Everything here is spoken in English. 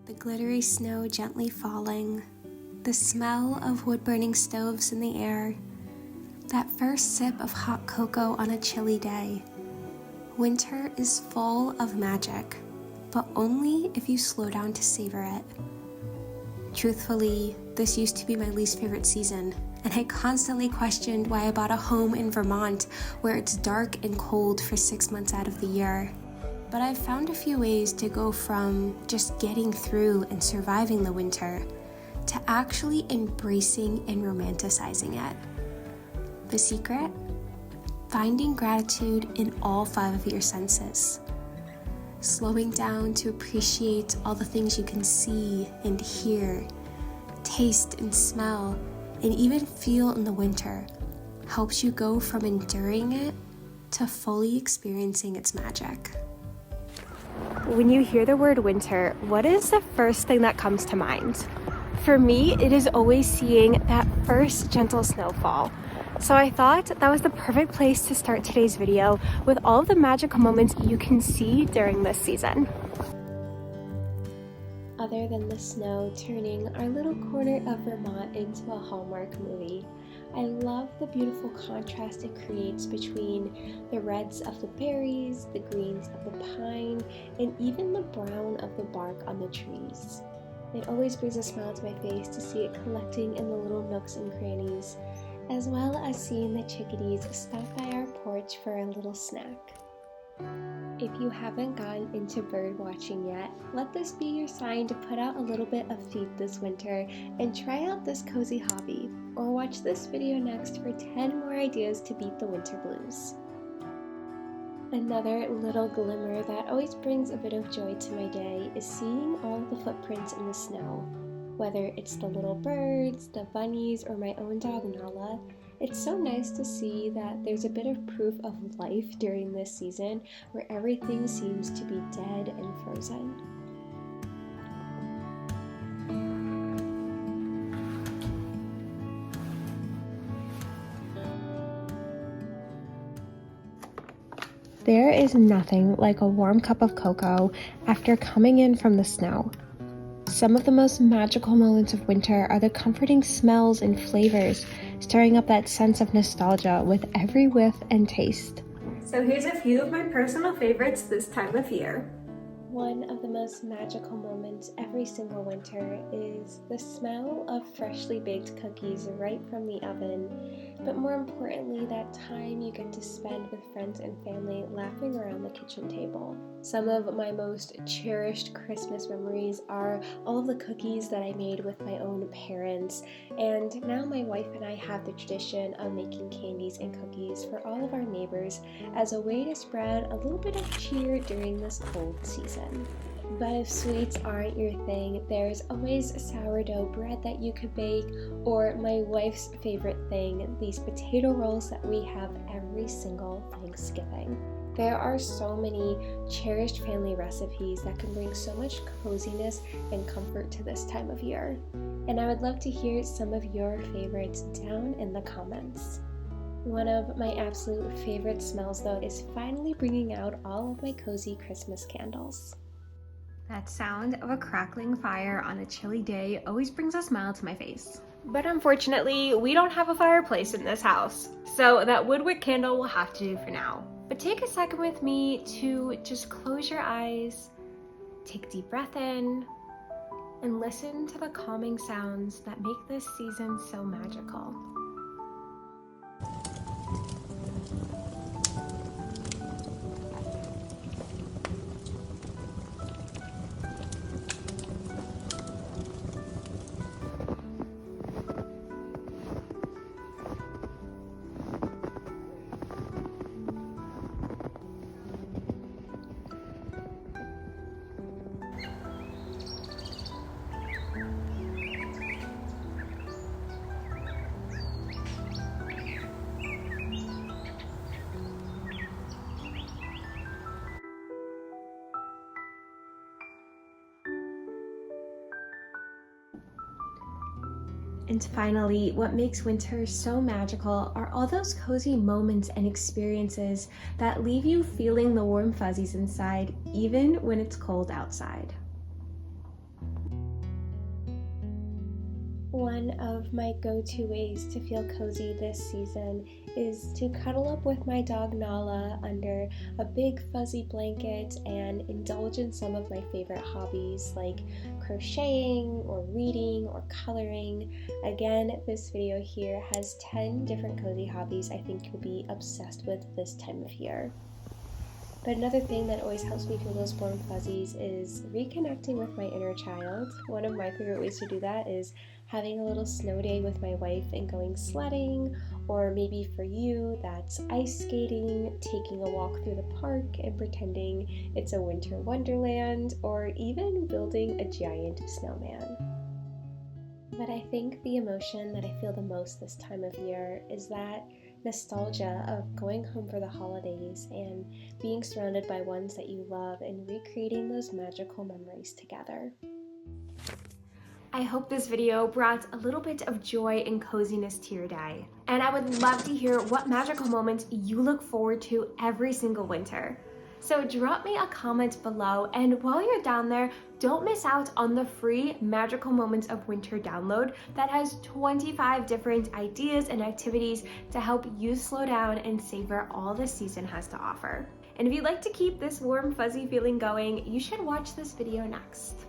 The glittery snow gently falling, the smell of wood-burning stoves in the air, that first sip of hot cocoa on a chilly day. Winter is full of magic, but only if you slow down to savor it. Truthfully, this used to be my least favorite season, and I constantly questioned why I bought a home in Vermont where it's dark and cold for 6 months out of the year. But I've found a few ways to go from just getting through and surviving the winter to actually embracing and romanticizing it. The secret? Finding gratitude in all 5 of your senses. Slowing down to appreciate all the things you can see and hear, taste and smell, and even feel in the winter helps you go from enduring it to fully experiencing its magic. When you hear the word winter, what is the first thing that comes to mind? For me, it is always seeing that first gentle snowfall. So I thought that was the perfect place to start today's video with all of the magical moments you can see during this season. Other than the snow turning our little corner of Vermont into a Hallmark movie, I love the beautiful contrast it creates between the reds of the berries, the greens of the pine, and even the brown of the bark on the trees. It always brings a smile to my face to see it collecting in the little nooks and crannies, as well as seeing the chickadees stop by our porch for a little snack. If you haven't gotten into bird watching yet, let this be your sign to put out a little bit of feet this winter and try out this cozy hobby, or watch this video next for 10 more ideas to beat the winter blues. Another little glimmer that always brings a bit of joy to my day is seeing all the footprints in the snow. Whether it's the little birds, the bunnies, or my own dog Nala, it's so nice to see that there's a bit of proof of life during this season where everything seems to be dead and frozen. There is nothing like a warm cup of cocoa after coming in from the snow. Some of the most magical moments of winter are the comforting smells and flavors, stirring up that sense of nostalgia with every whiff and taste. So here's a few of my personal favorites this time of year. One of the most magical moments every single winter is the smell of freshly baked cookies right from the oven, but more importantly, that time you get to spend with friends and family laughing around the kitchen table. Some of my most cherished Christmas memories are all of the cookies that I made with my own parents, and now my wife and I have the tradition of making candies and cookies for all of our neighbors as a way to spread a little bit of cheer during this cold season. But if sweets aren't your thing, there's always sourdough bread that you could bake, or my wife's favorite thing, these potato rolls that we have every single Thanksgiving. There are so many cherished family recipes that can bring so much coziness and comfort to this time of year. And I would love to hear some of your favorites down in the comments. One of my absolute favorite smells, though, is finally bringing out all of my cozy Christmas candles. That sound of a crackling fire on a chilly day always brings a smile to my face. But unfortunately, we don't have a fireplace in this house, so that woodwick candle will have to do for now. But take a second with me to just close your eyes, take a deep breath in, and listen to the calming sounds that make this season so magical. And finally, what makes winter so magical are all those cozy moments and experiences that leave you feeling the warm fuzzies inside, even when it's cold outside. One of my go-to ways to feel cozy this season is to cuddle up with my dog Nala under a big fuzzy blanket and indulge in some of my favorite hobbies like crocheting or reading or coloring. Again, this video here has 10 different cozy hobbies I think you'll be obsessed with this time of year. But another thing that always helps me feel those warm fuzzies is reconnecting with my inner child. One of my favorite ways to do that is having a little snow day with my wife and going sledding, or maybe for you, that's ice skating, taking a walk through the park and pretending it's a winter wonderland, or even building a giant snowman. But I think the emotion that I feel the most this time of year is that nostalgia of going home for the holidays and being surrounded by ones that you love and recreating those magical memories together. I hope this video brought a little bit of joy and coziness to your day. And I would love to hear what magical moments you look forward to every single winter. So drop me a comment below, and while you're down there, don't miss out on the free Magical Moments of Winter download that has 25 different ideas and activities to help you slow down and savor all the season has to offer. And if you'd like to keep this warm, fuzzy feeling going, you should watch this video next.